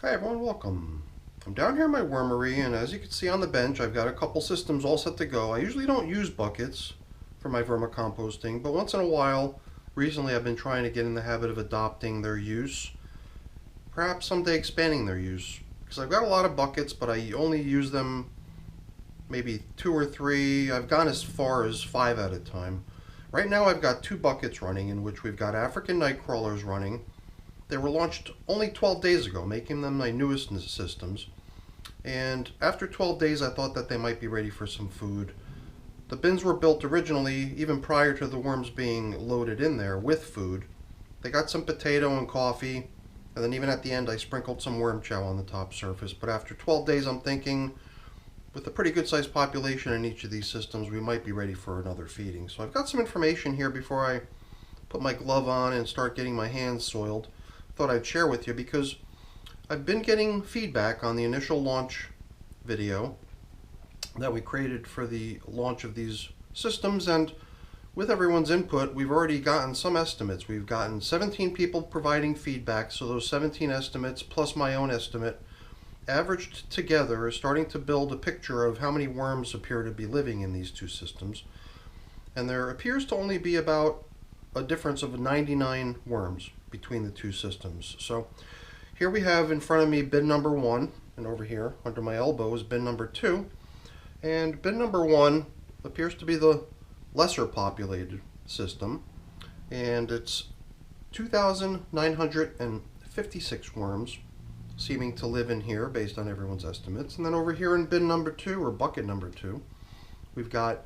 Hi everyone, welcome. I'm down here in my wormery, and as you can see on the bench, I've got a couple systems all set to go. I usually don't use buckets for my vermicomposting, but once in a while, recently I've been trying to get in the habit of adopting their use, perhaps someday expanding their use. Because I've got a lot of buckets, but I only use them maybe 2 or 3. I've gone as far as 5 at a time. Right now I've got 2 buckets running, in which we've got African night crawlers running. They were launched only 12 days ago, making them my newest systems. And after 12 days, I thought that they might be ready for some food. The bins were built originally, even prior to the worms being loaded in there with food. They got some potato and coffee, and then even at the end, I sprinkled some worm chow on the top surface. But after 12 days, I'm thinking, with a pretty good sized population in each of these systems, we might be ready for another feeding. So I've got some information here before I put my glove on and start getting my hands soiled. Thought I'd share with you because I've been getting feedback on the initial launch video that we created for the launch of these systems, and with everyone's input, we've already gotten some estimates. We've gotten 17 people providing feedback, so those 17 estimates plus my own estimate averaged together is starting to build a picture of how many worms appear to be living in these two systems. And there appears to only be about a difference of 99 worms between the two systems. So here we have in front of me bin number 1, and over here under my elbow is bin number 2. And bin number 1 appears to be the lesser populated system, and it's 2,956 worms seeming to live in here based on everyone's estimates. And then over here in bin number 2, or bucket number 2, we've got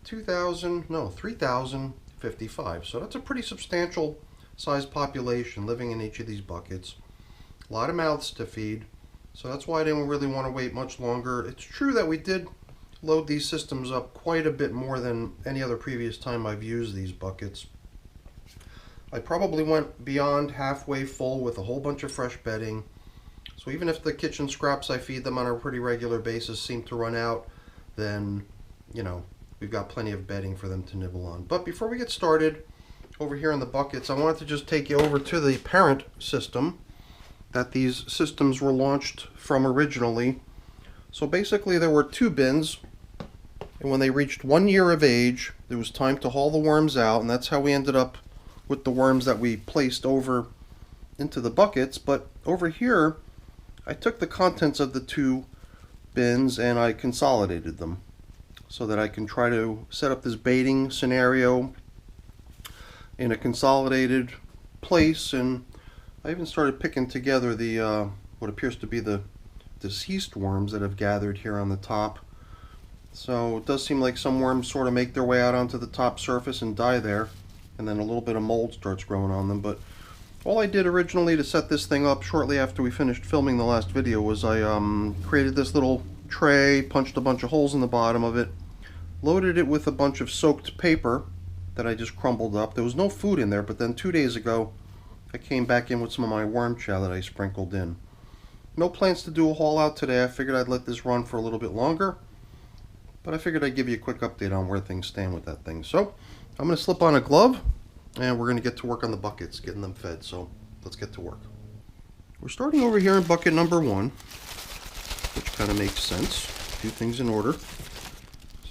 3,055. So that's a pretty substantial sized population living in each of these buckets. A lot of mouths to feed, so that's why I didn't really want to wait much longer. It's true that we did load these systems up quite a bit more than any other previous time I've used these buckets. I probably went beyond halfway full with a whole bunch of fresh bedding. So even if the kitchen scraps I feed them on a pretty regular basis seem to run out, then, we've got plenty of bedding for them to nibble on. But before we get started, over here in the buckets, I wanted to just take you over to the parent system that these systems were launched from originally. So basically there were 2 bins, and when they reached 1 year of age, it was time to haul the worms out, and that's how we ended up with the worms that we placed over into the buckets. But over here, I took the contents of the 2 bins and I consolidated them so that I can try to set up this baiting scenario in a consolidated place. And I even started picking together the what appears to be the deceased worms that have gathered here on the top. So it does seem like some worms sort of make their way out onto the top surface and die there, and then a little bit of mold starts growing on them. But all I did originally to set this thing up shortly after we finished filming the last video was I created this little tray, punched a bunch of holes in the bottom of it, loaded it with a bunch of soaked paper that I just crumbled up. There was no food in there, but then 2 days ago I came back in with some of my worm chow that I sprinkled in. No plans to do a haul out today. I figured I'd let this run for a little bit longer, but I figured I'd give you a quick update on where things stand with that thing. So I'm going to slip on a glove and we're going to get to work on the buckets, getting them fed. So let's get to work. We're starting over here in bucket number 1, which kind of makes sense. Do things in order.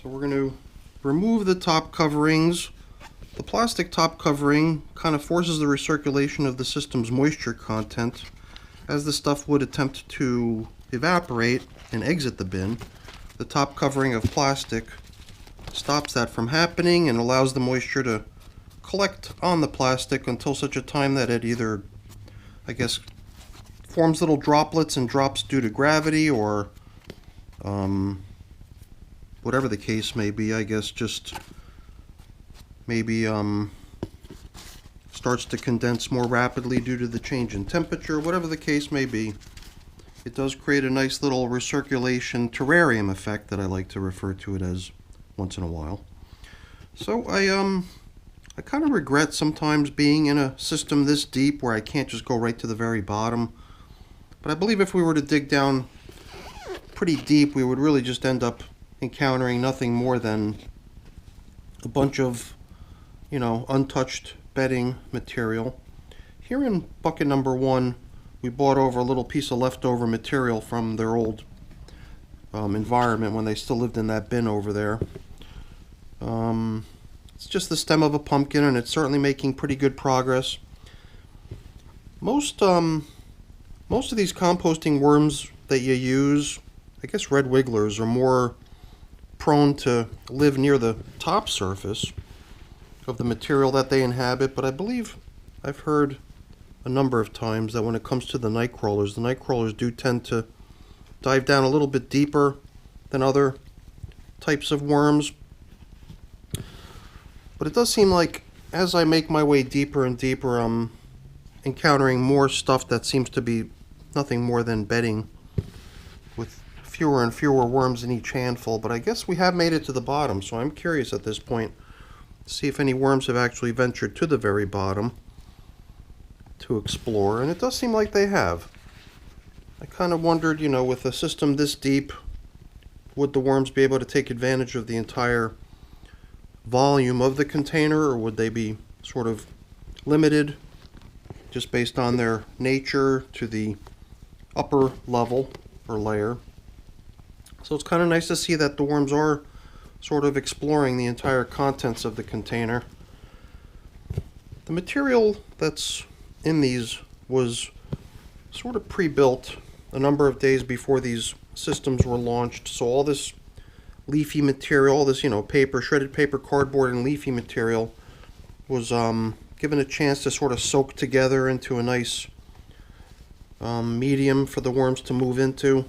So we're going to remove the top coverings. The plastic top covering kind of forces the recirculation of the system's moisture content, as the stuff would attempt to evaporate and exit the bin. The top covering of plastic stops that from happening and allows the moisture to collect on the plastic until such a time that it either, forms little droplets and drops due to gravity, or whatever the case may be. Just maybe starts to condense more rapidly due to the change in temperature. Whatever the case may be, it does create a nice little recirculation terrarium effect that I like to refer to it as once in a while. So I kind of regret sometimes being in a system this deep where I can't just go right to the very bottom. But I believe if we were to dig down pretty deep, we would really just end up encountering nothing more than a bunch of, untouched bedding material. Here in bucket number 1, we bought over a little piece of leftover material from their old environment when they still lived in that bin over there. It's just the stem of a pumpkin, and it's certainly making pretty good progress. Most of these composting worms that you use, I guess red wigglers, are more prone to live near the top surface of the material that they inhabit, but I believe I've heard a number of times that when it comes to the night crawlers do tend to dive down a little bit deeper than other types of worms. But it does seem like as I make my way deeper and deeper, I'm encountering more stuff that seems to be nothing more than bedding, with fewer and fewer worms in each handful. But I guess we have made it to the bottom, so I'm curious at this point to see if any worms have actually ventured to the very bottom to explore, and it does seem like they have. I kind of wondered, with a system this deep, would the worms be able to take advantage of the entire volume of the container, or would they be sort of limited just based on their nature to the upper level or layer? So it's kind of nice to see that the worms are sort of exploring the entire contents of the container. The material that's in these was sort of pre-built a number of days before these systems were launched, so all this leafy material, all this paper, shredded paper, cardboard, and leafy material was given a chance to sort of soak together into a nice medium for the worms to move into.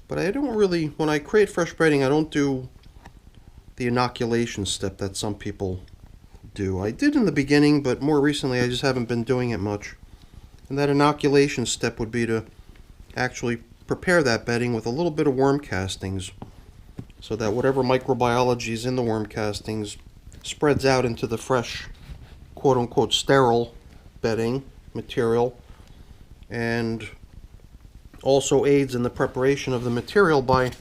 But I don't really, when I create fresh bedding, I don't do the inoculation step that some people do. I did in the beginning, but more recently I just haven't been doing it much. And that inoculation step would be to actually prepare that bedding with a little bit of worm castings, so that whatever microbiology is in the worm castings spreads out into the fresh, quote-unquote, sterile bedding material, and also aids in the preparation of the material by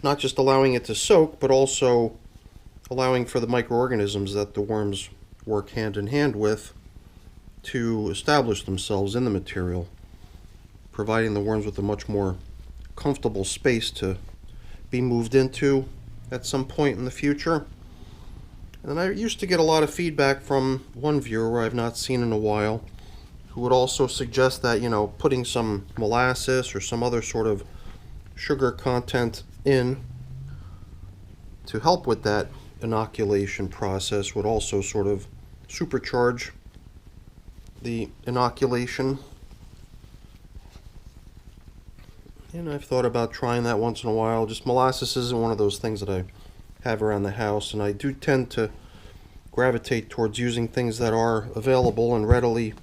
not just allowing it to soak, but also allowing for the microorganisms that the worms work hand in hand with to establish themselves in the material, providing the worms with a much more comfortable space to be moved into at some point in the future. And I used to get a lot of feedback from one viewer I've not seen in a while, who would also suggest that, putting some molasses or some other sort of sugar content in to help with that inoculation process would also sort of supercharge the inoculation. And I've thought about trying that once in a while. Just molasses isn't one of those things that I have around the house, and I do tend to gravitate towards using things that are available and readily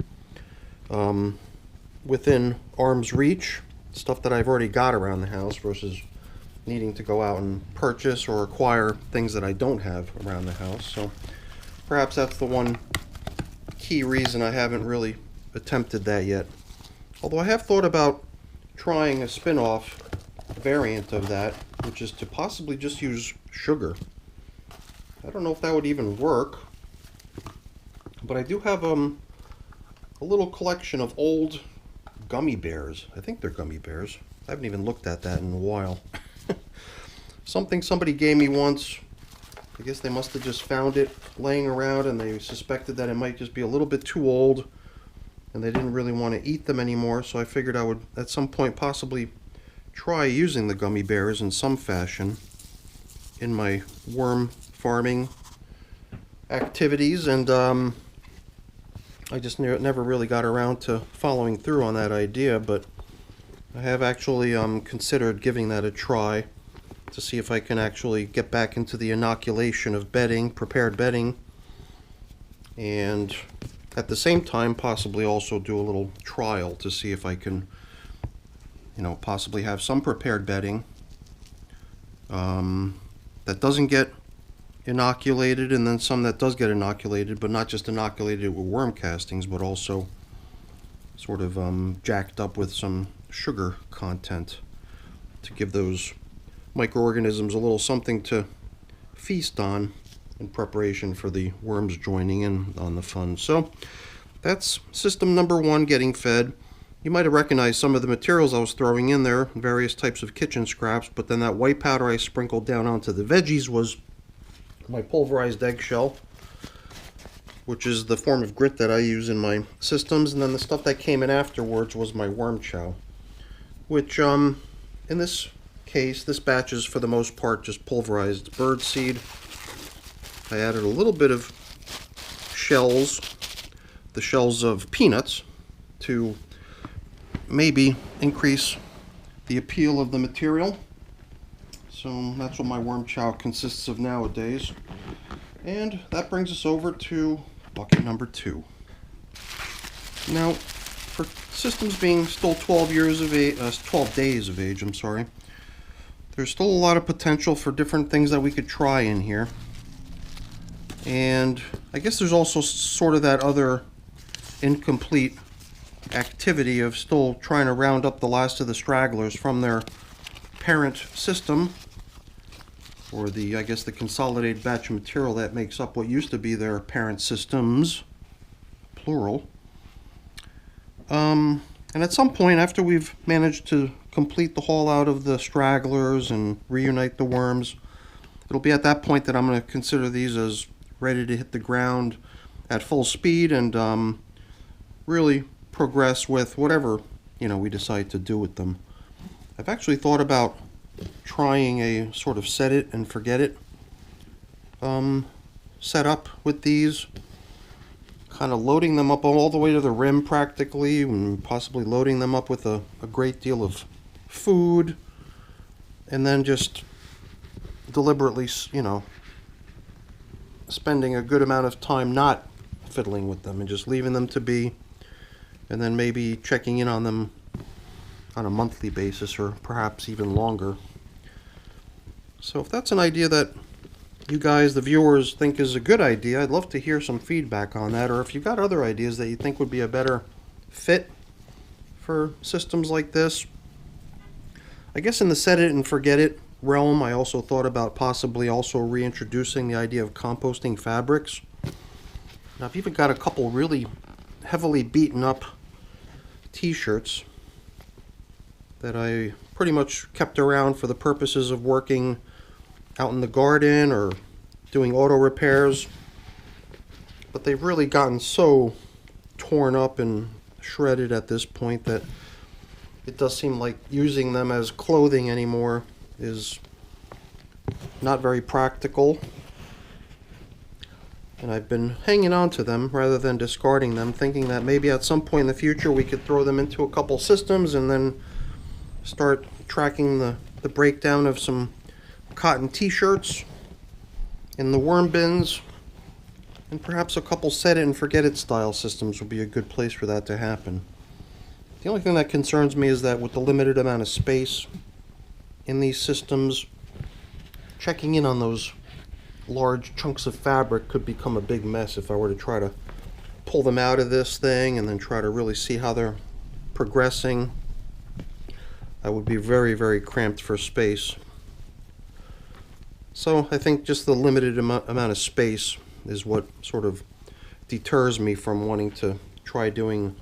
within arm's reach, stuff that I've already got around the house, versus needing to go out and purchase or acquire things that I don't have around the house. So perhaps that's the one key reason I haven't really attempted that yet. Although I have thought about trying a spin-off variant of that, which is to possibly just use sugar. I don't know if that would even work, but I do have a little collection of old gummy bears. I think they're gummy bears. I haven't even looked at that in a while. Something somebody gave me once. I guess they must have just found it laying around, and they suspected that it might just be a little bit too old, and they didn't really want to eat them anymore, so I figured I would at some point possibly try using the gummy bears in some fashion in my worm farming activities, and I just never really got around to following through on that idea, but I have actually considered giving that a try to see if I can actually get back into the inoculation of bedding, prepared bedding, and at the same time possibly also do a little trial to see if I can, possibly have some prepared bedding that doesn't get inoculated, and then some that does get inoculated, but not just inoculated with worm castings, but also sort of jacked up with some sugar content to give those microorganisms a little something to feast on in preparation for the worms joining in on the fun. So that's system number 1 getting fed. You might have recognized some of the materials I was throwing in there, various types of kitchen scraps, but then that white powder I sprinkled down onto the veggies was my pulverized eggshell, which is the form of grit that I use in my systems, and then the stuff that came in afterwards was my worm chow, which in this case, this batch is for the most part just pulverized bird seed. I added a little bit of shells, the shells of peanuts, to maybe increase the appeal of the material. So that's what my worm chow consists of nowadays. And that brings us over to bucket number 2. Now, for systems being still 12 days of age, there's still a lot of potential for different things that we could try in here. And I guess there's also sort of that other incomplete activity of still trying to round up the last of the stragglers from their parent system, or I guess the consolidated batch of material that makes up what used to be their parent systems, plural. And at some point, after we've managed to complete the haul out of the stragglers and reunite the worms, it'll be at that point that I'm going to consider these as ready to hit the ground at full speed and really progress with whatever we decide to do with them. I've actually thought about trying a sort of set it and forget it setup with these, kind of loading them up all the way to the rim practically, and possibly loading them up with a great deal of food, and then just deliberately spending a good amount of time not fiddling with them and just leaving them to be, and then maybe checking in on them on a monthly basis or perhaps even longer. So if that's an idea that you guys, the viewers, think is a good idea, I'd love to hear some feedback on that, or if you've got other ideas that you think would be a better fit for systems like this. I guess in the set it and forget it realm, I also thought about possibly also reintroducing the idea of composting fabrics. Now, I've even got a couple really heavily beaten up t-shirts that I pretty much kept around for the purposes of working out in the garden or doing auto repairs, but they've really gotten so torn up and shredded at this point that it does seem like using them as clothing anymore is not very practical. And I've been hanging on to them rather than discarding them, thinking that maybe at some point in the future we could throw them into a couple systems and then start tracking the breakdown of some cotton t-shirts in the worm bins, and perhaps a couple set it and forget it style systems would be a good place for that to happen. The only thing that concerns me is that with the limited amount of space in these systems, checking in on those large chunks of fabric could become a big mess if I were to try to pull them out of this thing and then try to really see how they're progressing. That would be very, very cramped for space. So I think just the limited amount of space is what sort of deters me from wanting to try doing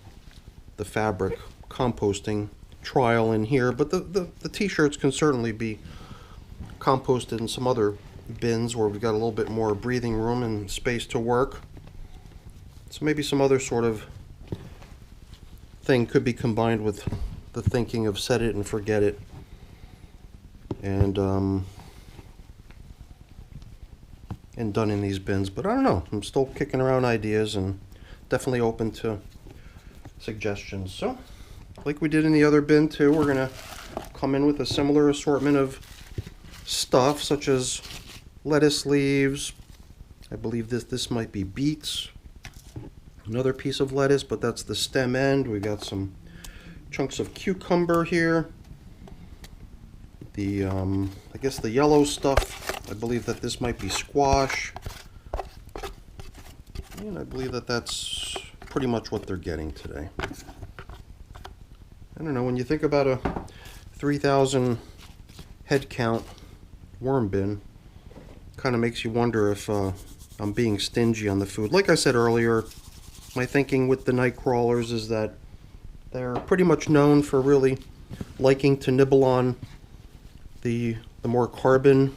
the fabric composting trial in here. But the t-shirts can certainly be composted in some other bins where we've got a little bit more breathing room and space to work. So maybe some other sort of thing could be combined with the thinking of set it and forget it, and done in these bins. But I don't know, I'm still kicking around ideas and definitely open to suggestions. So like we did in the other bin too, we're gonna come in with a similar assortment of stuff, such as lettuce leaves. I believe this might be beets, another piece of lettuce, but that's the stem end. We got some chunks of cucumber here. The I guess the yellow stuff, I believe that this might be squash, and I believe that that's pretty much what they're getting today. I don't know, when you think about a 3,000 head count worm bin, kind of makes you wonder if I'm being stingy on the food. Like I said earlier, my thinking with the night crawlers is that they're pretty much known for really liking to nibble on the more carbon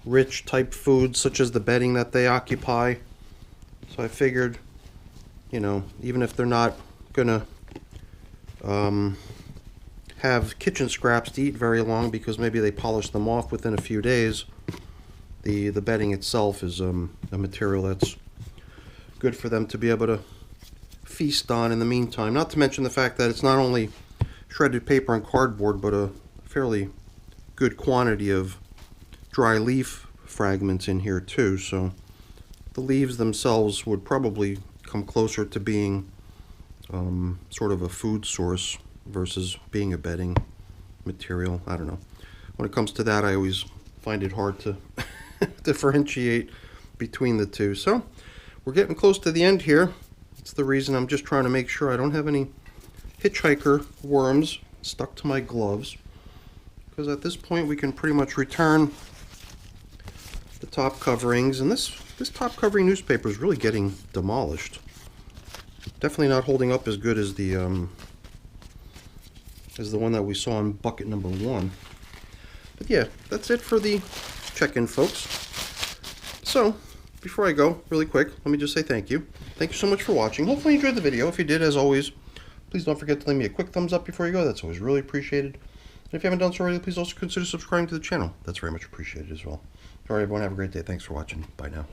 rich type foods, such as the bedding that they occupy. So I figured, you know, even if they're not gonna have kitchen scraps to eat very long because maybe they polish them off within a few days, the bedding itself is a material that's good for them to be able to feast on in the meantime. Not to mention the fact that it's not only shredded paper and cardboard, but a fairly good quantity of dry leaf fragments in here too. So the leaves themselves would probably come closer to being sort of a food source versus being a bedding material. I don't know. When it comes to that, I always find it hard to differentiate between the two. So we're getting close to the end here. That's the reason I'm just trying to make sure I don't have any hitchhiker worms stuck to my gloves, because at this point we can pretty much return the top coverings, and this top covering newspaper is really getting demolished. Definitely not holding up as good as the one that we saw in bucket number 1. But yeah, that's it for the check-in, folks. So before I go, really quick, let me just say thank you. Thank you so much for watching. Hopefully you enjoyed the video. If you did, as always, please don't forget to leave me a quick thumbs up before you go. That's always really appreciated. And if you haven't done so already, please also consider subscribing to the channel. That's very much appreciated as well. All right, everyone, have a great day. Thanks for watching. Bye now.